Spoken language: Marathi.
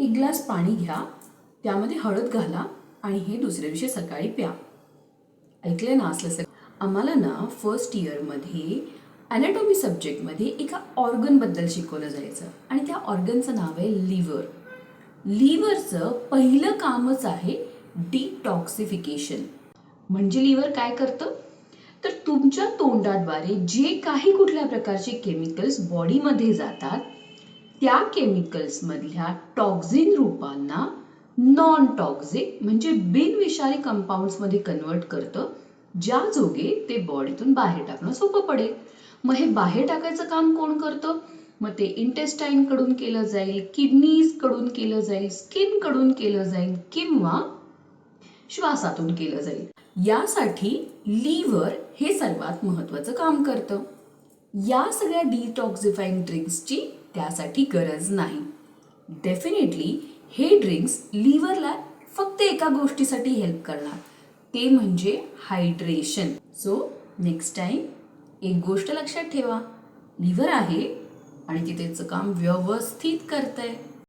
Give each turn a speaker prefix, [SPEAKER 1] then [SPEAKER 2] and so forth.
[SPEAKER 1] एक ग्लास पाणी घ्या, त्यामध्ये हळद घाला आणि हे दुसऱ्या दिवशी सकाळी प्या. ऐकलंय ना असलं सगळं? आम्हाला ना फर्स्ट इयरमध्ये ॲनाटॉमी सब्जेक्टमध्ये एका ऑर्गनबद्दल शिकवलं जायचं आणि त्या ऑर्गनचं नाव आहे लिव्हर. लिव्हरचं पहिलं कामच आहे डिटॉक्सिफिकेशन. म्हणजे लिव्हर काय करतं? तर तुमच्या तोंडाद्वारे जे काही कुठल्या प्रकारचे केमिकल्स बॉडीमध्ये जातात त्या केमिकल्समधल्या टॉक्झिन रूपांना नॉन टॉक्झिक म्हणजे बिनविषारी कंपाऊंड्समध्ये कन्वर्ट करतं, ज्या जोगे ते बॉडीतून बाहेर टाकणं सोपं पडेल. मग हे बाहेर टाकायचं काम कोण करतं? मग ते इंटेस्टाईन कडून केलं जाईल, किडनीज कडून केलं जाईल, स्किन कडून केलं जाईल किंवा श्वासातून केलं जाईल. यासाठी लिव्हर हे सर्वात महत्त्वाचं काम करतं. या सगळ्या डिटॉक्सिफाईंग ड्रिंक्सची त्यासाठी गरज नाही. डेफिनेटली हे ड्रिंक्स लिव्हरला फक्त एका गोष्टीसाठी हेल्प करणार, ते म्हणजे हायड्रेशन. सो नेक्स्ट टाइम एक गोष्ट लक्षात ठेवा, लिव्हर आहे आणि ती त्याचं काम व्यवस्थित करतंय.